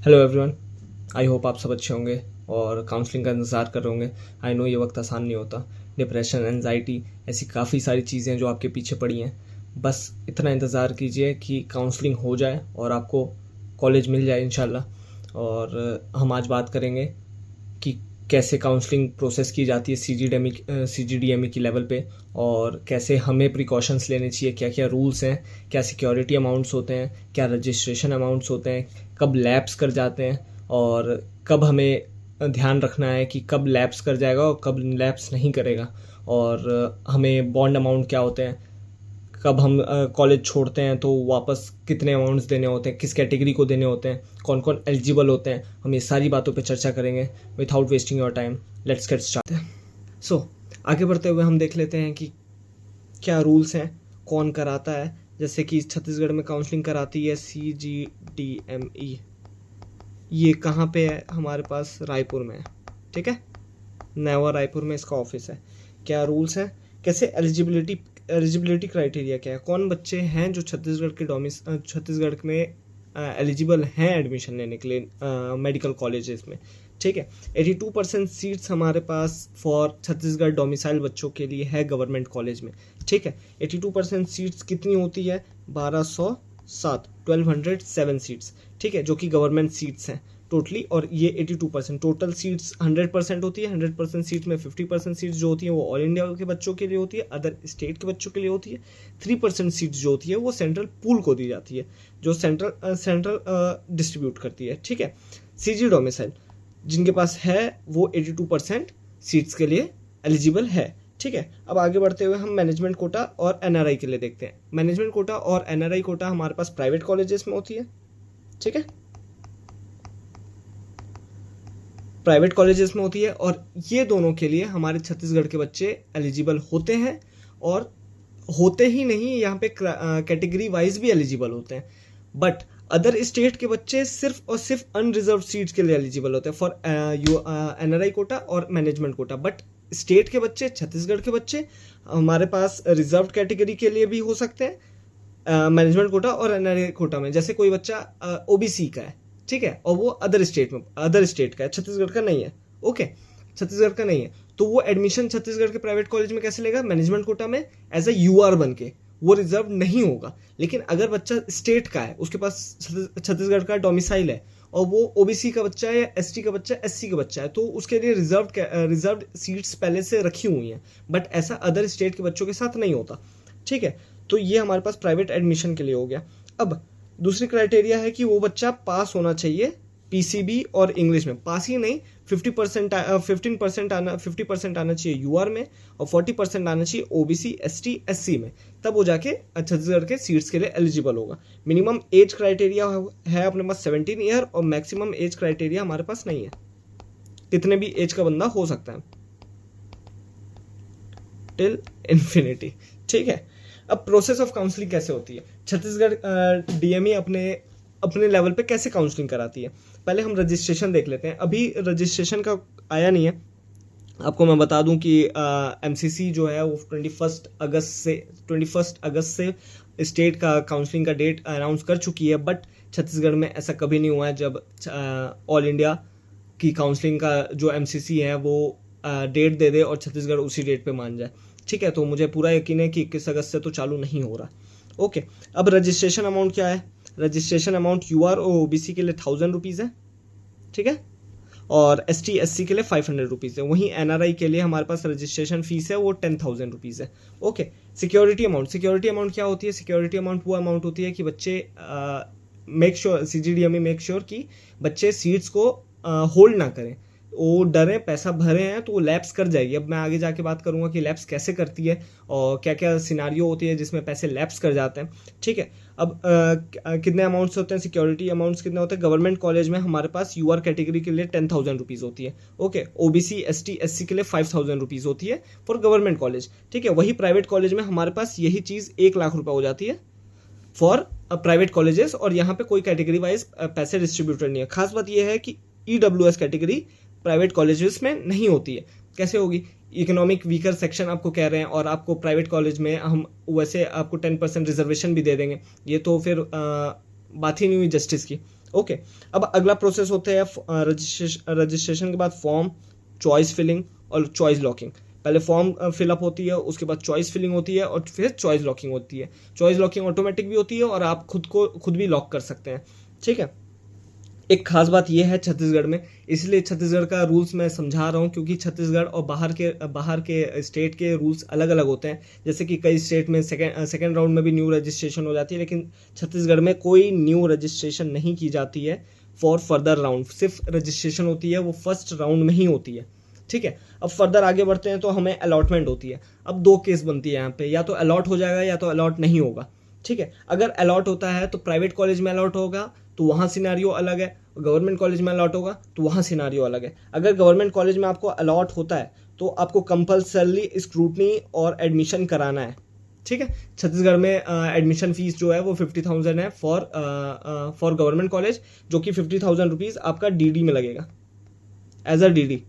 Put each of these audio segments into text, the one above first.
Hello everyone, I hope आप सब अच्छे होंगे और काउंसलिंग का इंतज़ार कर रहे होंगे। आई नो ये वक्त आसान नहीं होता। डिप्रेशन, एनजाइटी, ऐसी काफ़ी सारी चीज़ें जो आपके पीछे पड़ी हैं। बस इतना इंतज़ार कीजिए कि काउंसलिंग हो जाए और आपको कॉलेज मिल जाए इंशाल्लाह। और हम आज बात करेंगे कि कैसे काउंसलिंग प्रोसेस की जाती है CGDME की लेवल पे, और कैसे हमें प्रिकॉशंस लेने चाहिए, क्या क्या रूल्स हैं, क्या सिक्योरिटी अमाउंट्स होते हैं, क्या रजिस्ट्रेशन अमाउंट्स होते हैं, कब लैप्स कर जाते हैं और कब हमें ध्यान रखना है कि कब लैप्स कर जाएगा और कब लैप्स नहीं करेगा, और हमें बॉन्ड अमाउंट क्या होते हैं, कब हम कॉलेज छोड़ते हैं तो वापस कितने अमाउंट्स देने होते हैं, किस कैटेगरी को देने होते हैं, कौन कौन एलिजिबल होते हैं। हम ये सारी बातों पे चर्चा करेंगे। Without wasting your time, let's get start. So आगे बढ़ते हुए हम देख लेते हैं कि क्या रूल्स हैं, कौन कराता है। जैसे कि छत्तीसगढ़ में काउंसलिंग कराती है CGDME। ये कहाँ पे है? हमारे पास रायपुर में है, ठीक है, नया रायपुर में इसका ऑफिस है। क्या रूल्स हैं, कैसे एलिजिबिलिटी क्राइटेरिया क्या है, कौन बच्चे हैं जो छत्तीसगढ़ में एलिजिबल हैं एडमिशन लेने के लिए मेडिकल कॉलेजेस में, ठीक है। 82% सीट्स हमारे पास फॉर छत्तीसगढ़ डोमिसाइल बच्चों के लिए है गवर्नमेंट कॉलेज में, ठीक है। 82% सीट्स कितनी होती है? 1207 सीट्स, ठीक है, जो कि गवर्नमेंट सीट्स हैं टोटली। और ये 82% टोटल सीट्स 100% होती है। 100% सीट्स में 50% सीट्स जो होती है वो ऑल इंडिया के बच्चों के लिए होती है, अदर स्टेट के बच्चों के लिए होती है। 3% सीट्स जो होती है वो सेंट्रल पूल को दी जाती है, जो सेंट्रल डिस्ट्रीब्यूट करती है, ठीक है। CG डोमिसाइल जिनके पास है वो 82% सीट्स के लिए एलिजिबल है, ठीक है। अब आगे बढ़ते हुए हम मैनेजमेंट कोटा और NRI के लिए देखते हैं। मैनेजमेंट कोटा और NRI कोटा हमारे पास प्राइवेट कॉलेजेस में होती है, ठीक है, प्राइवेट कॉलेजेस में होती है। और ये दोनों के लिए हमारे छत्तीसगढ़ के बच्चे एलिजिबल होते हैं, और होते ही नहीं, यहाँ पे कैटेगरी वाइज भी एलिजिबल होते हैं। बट अदर स्टेट के बच्चे सिर्फ और सिर्फ अनरिजर्व सीट्स के लिए एलिजिबल होते हैं फॉर NRI कोटा और मैनेजमेंट कोटा। बट स्टेट के बच्चे, छत्तीसगढ़ के बच्चे हमारे पास रिजर्व कैटेगरी के लिए भी हो सकते हैं मैनेजमेंट कोटा और NRI कोटा में। जैसे कोई बच्चा OBC का है, ठीक है, और वो अदर स्टेट का है, छत्तीसगढ़ का नहीं है, ओके, छत्तीसगढ़ का नहीं है, तो वो एडमिशन छत्तीसगढ़ के प्राइवेट कॉलेज में कैसे लेगा? मैनेजमेंट कोटा में एज ए UR बन के, वो रिजर्व नहीं होगा। लेकिन अगर बच्चा स्टेट का है, उसके पास छत्तीसगढ़ का डोमिसाइल है, और वो OBC का बच्चा है या ST का बच्चा है, SC का बच्चा है, तो उसके लिए रिजर्व सीट्स पहले से रखी हुई हैं। बट ऐसा अदर स्टेट के बच्चों के साथ नहीं होता, ठीक है। तो ये हमारे पास प्राइवेट एडमिशन के लिए हो गया। अब दूसरी क्राइटेरिया है कि वो बच्चा पास होना चाहिए PCB और इंग्लिश में। पास ही नहीं, 50% आना चाहिए UR में, और 40% आना चाहिए OBC, ST, SC में। तब वो जाके छत्तीसगढ़ के सीट्स के लिए एलिजिबल होगा। मिनिमम एज क्राइटेरिया है अपने पास 17 ईयर, और मैक्सिमम एज क्राइटेरिया हमारे पास नहीं है। कितने भी एज का बंदा हो सकता है, टिल इन्फिनिटी, ठीक है। अब प्रोसेस ऑफ काउंसलिंग कैसे होती है? छत्तीसगढ़ DME अपने लेवल पे कैसे काउंसलिंग कराती है? पहले हम रजिस्ट्रेशन देख लेते हैं। अभी रजिस्ट्रेशन का आया नहीं है। आपको मैं बता दूं कि MCC जो है वो 21 अगस्त से स्टेट का काउंसलिंग का डेट अनाउंस कर चुकी है। बट छत्तीसगढ़ में ऐसा कभी नहीं हुआ है जब ऑल इंडिया की काउंसलिंग का जो MCC है वो डेट दे दे और छत्तीसगढ़ उसी डेट पे मान जाए, ठीक है। तो मुझे पूरा यकीन है कि 21 अगस्त से तो चालू नहीं हो रहा, ओके। अब रजिस्ट्रेशन अमाउंट क्या है? रजिस्ट्रेशन अमाउंट UR और OBC के लिए 1000 रुपीज़ है, ठीक है, और ST SC के लिए 500 रुपीज़ है। वहीं NRI के लिए हमारे पास रजिस्ट्रेशन फीस है वो 10,000 रुपीज़ है, ओके। सिक्योरिटी अमाउंट क्या होती है? सिक्योरिटी अमाउंट वो अमाउंट होती है कि बच्चे CGDME मेक श्योर कि बच्चे सीट्स को होल्ड ना करें, वो डरे, पैसा भरे हैं तो वो लैप्स कर जाएगी। अब मैं आगे जाके बात करूंगा कि लैप्स कैसे करती है और क्या क्या सिनारियो होती है जिसमें पैसे लैप्स कर जाते हैं, ठीक है। अब कितने अमाउंट्स होते हैं? सिक्योरिटी अमाउंट्स कितने होते हैं? गवर्नमेंट कॉलेज में हमारे पास UR कैटेगरी के लिए 10,000 रुपीज़ होती है, ओके। OBC ST SC के लिए 5,000 रुपीज़ होती है फॉर गवर्नमेंट कॉलेज, ठीक है। वही प्राइवेट कॉलेज में हमारे पास यही चीज़ 1 लाख रुपये हो जाती है फॉर प्राइवेट कॉलेजेस, और यहाँ पे कोई कैटेगरी वाइज पैसे डिस्ट्रीब्यूटेड नहीं है। खास बात यह है कि EWS कैटेगरी प्राइवेट कॉलेजेस में नहीं होती है। कैसे होगी? इकोनॉमिक वीकर सेक्शन आपको कह रहे हैं, और आपको प्राइवेट कॉलेज में हम वैसे आपको 10% रिजर्वेशन भी दे देंगे, ये तो फिर बात ही नहीं हुई जस्टिस की, ओके, अब अगला प्रोसेस होता है रजिस्ट्रेशन के बाद फॉर्म, चॉइस फिलिंग और चॉइस लॉकिंग। पहले फॉर्म फिलअप होती है, उसके बाद चॉइस फिलिंग होती है और फिर चॉइस लॉकिंग होती है। चॉइस लॉकिंग ऑटोमेटिक भी होती है और आप खुद भी लॉक कर सकते हैं, ठीक है। एक खास बात यह है छत्तीसगढ़ में, इसलिए छत्तीसगढ़ का रूल्स मैं समझा रहा हूँ क्योंकि छत्तीसगढ़ और बाहर के स्टेट के रूल्स अलग अलग होते हैं। जैसे कि कई स्टेट में सेकेंड राउंड में भी न्यू रजिस्ट्रेशन हो जाती है, लेकिन छत्तीसगढ़ में कोई न्यू रजिस्ट्रेशन नहीं की जाती है फॉर फर्दर राउंड। सिर्फ रजिस्ट्रेशन होती है वो फर्स्ट राउंड में ही होती है, ठीक है। अब फर्दर आगे बढ़ते हैं तो हमें अलॉटमेंट होती है। अब दो केस बनती है यहाँ पे, या तो अलॉट हो जाएगा या तो अलॉट नहीं होगा, ठीक है। अगर अलॉट होता है तो प्राइवेट कॉलेज में अलॉट होगा तो वहाँ सिनारियो अलग है, गवर्नमेंट कॉलेज में अलॉट होगा तो वहाँ सिनारियो अलग है। अगर गवर्नमेंट कॉलेज में आपको अलॉट होता है तो आपको कंपल्सरली स्क्रूटनी और एडमिशन कराना है, ठीक है। छत्तीसगढ़ में एडमिशन फीस जो है वो 50,000 है फॉर गवर्नमेंट कॉलेज, जो कि 50,000 रुपीज़ आपका डीडी में लगेगा, as a DD,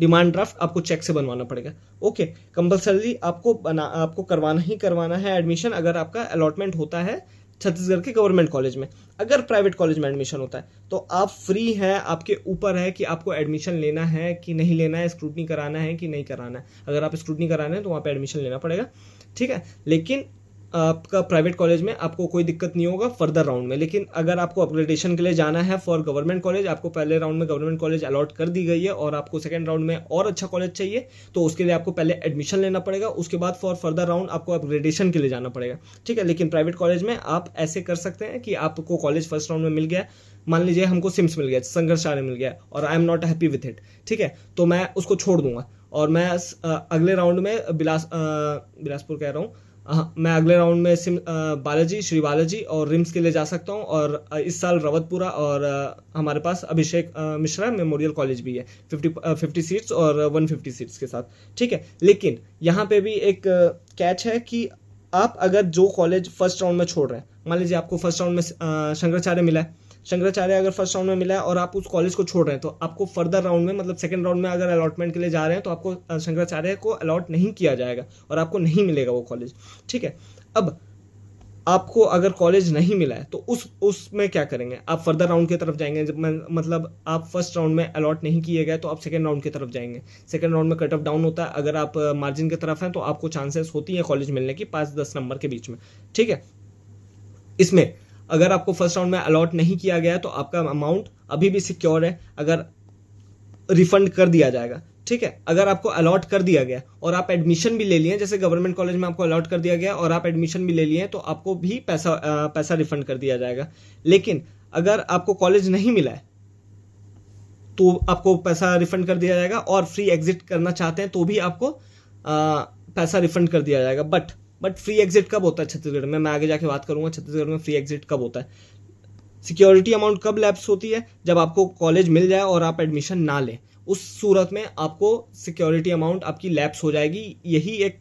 demand draft आपको चेक से बनवाना पड़ेगा। ओके, कंपल्सरली आपको करवाना है एडमिशन अगर आपका अलॉटमेंट होता है छत्तीसगढ़ के गवर्नमेंट कॉलेज में। अगर प्राइवेट कॉलेज में एडमिशन होता है तो आप फ्री हैं, आपके ऊपर है कि आपको एडमिशन लेना है कि नहीं लेना है, स्क्रूटनी कराना है कि नहीं कराना है। अगर आप स्क्रूटनी कराना है तो वहाँ पे एडमिशन लेना पड़ेगा, ठीक है। लेकिन आपका प्राइवेट कॉलेज में आपको कोई दिक्कत नहीं होगा फर्दर राउंड में। लेकिन अगर आपको अपग्रेडेशन के लिए जाना है फॉर गवर्नमेंट कॉलेज, आपको पहले राउंड में गवर्नमेंट कॉलेज अलॉट कर दी गई है और आपको सेकंड राउंड में और अच्छा कॉलेज चाहिए, तो उसके लिए आपको पहले एडमिशन लेना पड़ेगा, उसके बाद फॉर फर्दर राउंड आपको अपग्रेडेशन के लिए जाना पड़ेगा, ठीक है। लेकिन प्राइवेट कॉलेज में आप ऐसे कर सकते हैं कि आपको कॉलेज फर्स्ट राउंड में मिल गया, मान लीजिए हमको सिम्स मिल गया, शंकराचार्य मिल गया और I am not happy with it, ठीक है, तो मैं उसको छोड़ दूंगा और मैं अगले राउंड में बिलासपुर कह रहा हूँ, मैं अगले राउंड में श्री बालाजी और रिम्स के लिए जा सकता हूँ। और इस साल रवतपुरा और हमारे पास अभिषेक मिश्रा मेमोरियल कॉलेज भी है 50 सीट्स और 150 सीट्स के साथ, ठीक है। लेकिन यहाँ पे भी एक कैच है कि आप अगर जो कॉलेज फर्स्ट राउंड में छोड़ रहे हैं, मान लीजिए आपको फर्स्ट राउंड में शंकराचार्य मिला है, शंकराचार्य अगर फर्स्ट राउंड में मिला है और आप उस कॉलेज को छोड़ रहे हैं तो आपको फर्दर राउंड में, मतलब सेकंड राउंड में अगर अलॉटमेंट के लिए जा रहे हैं तो आपको शंकराचार्य को अलॉट नहीं किया जाएगा और आपको नहीं मिलेगा वो कॉलेज, ठीक है। अब आपको अगर कॉलेज नहीं मिला है तो उसमें क्या करेंगे, आप फर्दर राउंड की तरफ जाएंगे। मतलब आप फर्स्ट राउंड में अलॉट नहीं किए गए तो आप सेकंड राउंड की तरफ जाएंगे। सेकंड राउंड में कट ऑफ डाउन होता है, अगर आप मार्जिन की तरफ हैं तो आपको चांसेस होती है कॉलेज मिलने की 5-10 नंबर के बीच में, ठीक है। इसमें अगर आपको फर्स्ट राउंड में अलॉट नहीं किया गया तो आपका अमाउंट अभी भी सिक्योर है, अगर रिफंड कर दिया जाएगा, ठीक है। अगर आपको अलॉट कर दिया गया और आप एडमिशन भी ले लिए, जैसे गवर्नमेंट कॉलेज में आपको अलॉट कर दिया गया और आप एडमिशन भी ले लिए, तो आपको भी पैसा रिफंड कर दिया जाएगा। लेकिन अगर आपको कॉलेज नहीं मिला है तो आपको पैसा रिफंड कर दिया जाएगा और फ्री एग्जिट करना चाहते हैं तो भी आपको पैसा रिफंड कर दिया जाएगा। बट फ्री एग्जिट कब होता है छत्तीसगढ़ में, मैं आगे जाके बात करूंगा छत्तीसगढ़ में फ्री एग्जिट कब होता है। सिक्योरिटी अमाउंट कब लैप्स होती है, जब आपको कॉलेज मिल जाए और आप एडमिशन ना लें, उस सूरत में आपको सिक्योरिटी अमाउंट आपकी लैप्स हो जाएगी। यही एक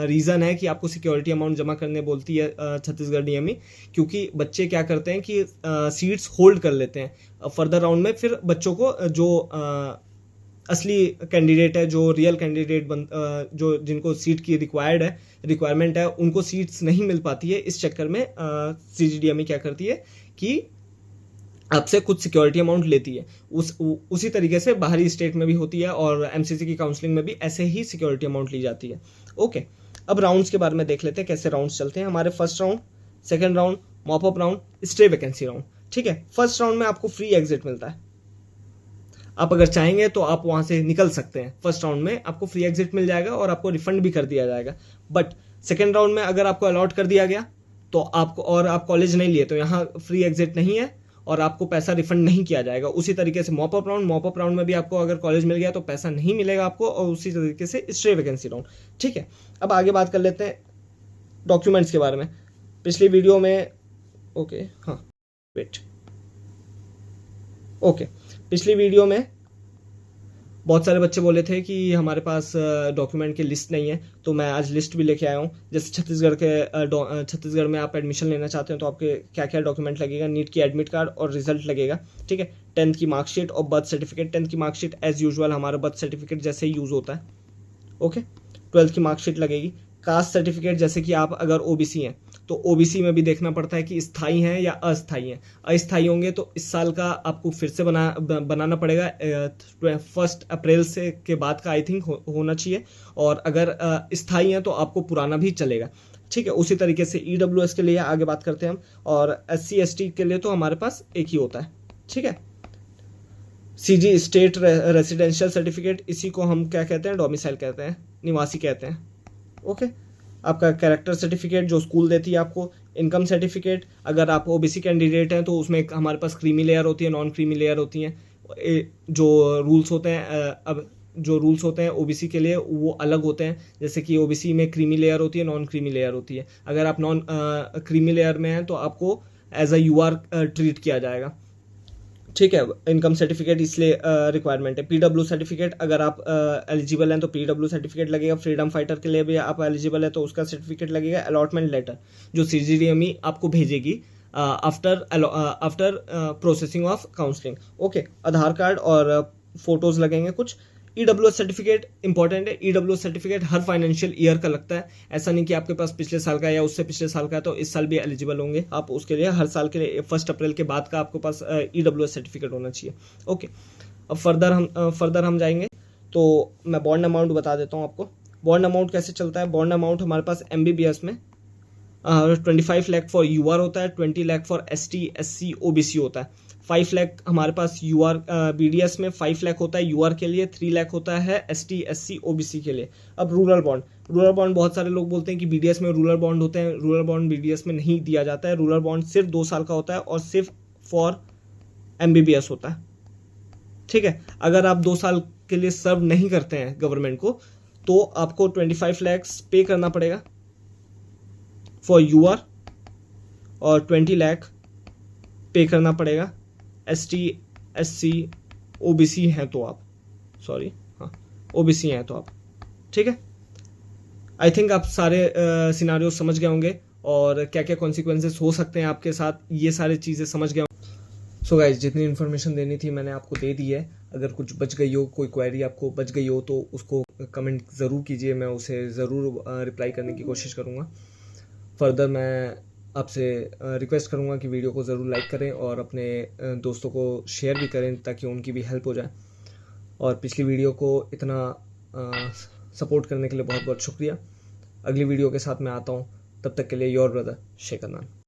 रीज़न है कि आपको सिक्योरिटी अमाउंट जमा करने बोलती है छत्तीसगढ़ डीएमई, क्योंकि बच्चे क्या करते हैं कि सीट्स होल्ड कर लेते हैं फर्दर राउंड में, फिर बच्चों को जो असली कैंडिडेट है, जो रियल कैंडिडेट जो जिनको सीट की रिक्वायरमेंट है, उनको सीट्स नहीं मिल पाती है। इस चक्कर में सीजीडीएमई क्या करती है कि आपसे कुछ सिक्योरिटी अमाउंट लेती है। उसी तरीके से बाहरी स्टेट में भी होती है और एमसीसी की काउंसलिंग में भी ऐसे ही सिक्योरिटी अमाउंट ली जाती है। ओके, अब राउंड्स के बारे में देख लेते हैं कैसे राउंड्स चलते हैं हमारे। First round, second round, mop up round, stay vacancy round, ठीक है। फर्स्ट राउंड में आपको फ्री एग्जिट मिलता है, आप अगर चाहेंगे तो आप वहां से निकल सकते हैं। फर्स्ट राउंड में आपको फ्री एग्जिट मिल जाएगा और आपको रिफंड भी कर दिया जाएगा। बट सेकंड राउंड में अगर आपको अलॉट कर दिया गया तो आपको, और आप कॉलेज नहीं लिए, तो यहाँ फ्री एग्जिट नहीं है और आपको पैसा रिफंड नहीं किया जाएगा। उसी तरीके से मॉप अप राउंड में भी आपको अगर कॉलेज मिल गया तो पैसा नहीं मिलेगा आपको, और उसी तरीके से स्टे वैकेंसी राउंड, ठीक है। अब आगे बात कर लेते हैं डॉक्यूमेंट्स के बारे में। पिछली वीडियो में पिछली वीडियो में बहुत सारे बच्चे बोले थे कि हमारे पास डॉक्यूमेंट की लिस्ट नहीं है, तो मैं आज लिस्ट भी लेके आया हूँ। जैसे छत्तीसगढ़ में आप एडमिशन लेना चाहते हैं तो आपके क्या क्या डॉक्यूमेंट लगेगा, नीट की एडमिट कार्ड और रिजल्ट लगेगा, ठीक है। 10th की मार्कशीट और बर्थ सर्टिफिकेट। 10th की मार्कशीट एज यूजुअल हमारा बर्थ सर्टिफिकेट जैसे ही यूज़ होता है, ओके। 12th की मार्कशीट लगेगी। कास्ट सर्टिफिकेट, जैसे कि आप अगर ओबीसी हैं तो ओबीसी में भी देखना पड़ता है कि स्थायी हैं या अस्थायी हैं। अस्थायी होंगे तो इस साल का आपको फिर से बनाना पड़ेगा, 1 अप्रैल से के बाद का आई थिंक होना चाहिए। और अगर स्थायी हैं तो आपको पुराना भी चलेगा, ठीक है। उसी तरीके से ईडब्ल्यूएस के लिए आगे बात करते हैं हम, और एससी एसटी के लिए तो हमारे पास एक ही होता है, ठीक है। सीजी स्टेट रेसिडेंशियल सर्टिफिकेट, इसी को हम क्या कहते हैं, डोमिसाइल कहते हैं, निवासी कहते हैं, ओके। आपका कैरेक्टर सर्टिफिकेट जो स्कूल देती है आपको, इनकम सर्टिफिकेट, अगर आप ओबीसी कैंडिडेट हैं तो उसमें हमारे पास क्रीमी लेयर होती है, नॉन क्रीमी लेयर होती हैं। जो रूल्स होते हैं अब जो रूल्स होते हैं ओबीसी के लिए वो अलग होते हैं, जैसे कि ओबीसी में क्रीमी लेयर होती है, नॉन क्रीमी लेयर होती है। अगर आप नॉन क्रीमी लेयर में हैं तो आपको एज अ यूआर ट्रीट किया जाएगा, ठीक है। इनकम सर्टिफिकेट इसलिए रिक्वायरमेंट है। पीडब्ल्यू सर्टिफिकेट, अगर आप एलिजिबल हैं तो पीडब्ल्यू सर्टिफिक लगेगा। फ्रीडम फाइटर के लिए भी आप एलिजिबल है तो उसका सर्टिफिकेट लगेगा। अलॉटमेंट लेटर जो सीजीडीएमई आपको भेजेगी after processing of counselling, okay. Aadhaar card और फोटोज लगेंगे कुछ। ईडब्ल्यूएस सर्टिफिकेट इंपॉर्टेंट है। ईडब्ल्यूएस सर्टिफिकेट हर फाइनेंशियल ईयर का लगता है, ऐसा नहीं कि आपके पास पिछले साल का या उससे पिछले साल का है तो इस साल भी एलिजिबल होंगे आप उसके लिए। हर साल के लिए 1 अप्रैल के बाद का आपके पास ईडब्ल्यूएस सर्टिफिकेट होना चाहिए, ओके। अब फर्दर हम जाएंगे तो मैं बॉन्ड अमाउंट बता देता हूँ आपको। बॉन्ड अमाउंट कैसे चलता है, बॉन्ड अमाउंट हमारे पास एमबीबीएस में 25 लाख फॉर यूआर होता है, 20 lakh for ST SC OBC होता है। 5 लाख हमारे पास यूआर बीडीएस में 5 लाख होता है यूआर के लिए, 3 लाख होता है एसटी एससी ओबीसी के लिए। अब रूरल बॉन्ड बहुत सारे लोग बोलते हैं कि बीडीएस में रूरल बॉन्ड होते हैं। रूरल बॉन्ड बीडीएस में नहीं दिया जाता है। रूरल बॉन्ड सिर्फ 2 साल का होता है और सिर्फ फॉर एमबीबीएस होता है, ठीक है। अगर आप 2 साल के लिए सर्व नहीं करते हैं गवर्नमेंट को तो आपको 25 लाख पे करना पड़ेगा फॉर यूआर और 20 लाख पे करना पड़ेगा एसटी एससी ओबीसी हैं तो आप, सॉरी हाँ ओबीसी हैं तो आप, ठीक है। आई थिंक आप सारे सिनारियो समझ गए होंगे और क्या क्या कॉन्सिक्वेंसेस हो सकते हैं आपके साथ, ये सारी चीज़ें समझ गए। सो गाइज, जितनी इन्फॉर्मेशन देनी थी मैंने आपको दे दी है। अगर कुछ बच गई हो, कोई क्वेरी आपको बच गई हो तो उसको कमेंट ज़रूर कीजिए, मैं उसे ज़रूर रिप्लाई करने की कोशिश करूँगा। फर्दर मैं आपसे रिक्वेस्ट करूँगा कि वीडियो को ज़रूर लाइक करें और अपने दोस्तों को शेयर भी करें ताकि उनकी भी हेल्प हो जाए। और पिछली वीडियो को इतना सपोर्ट करने के लिए बहुत बहुत शुक्रिया। अगली वीडियो के साथ मैं आता हूँ, तब तक के लिए योर ब्रदर शेखर नान।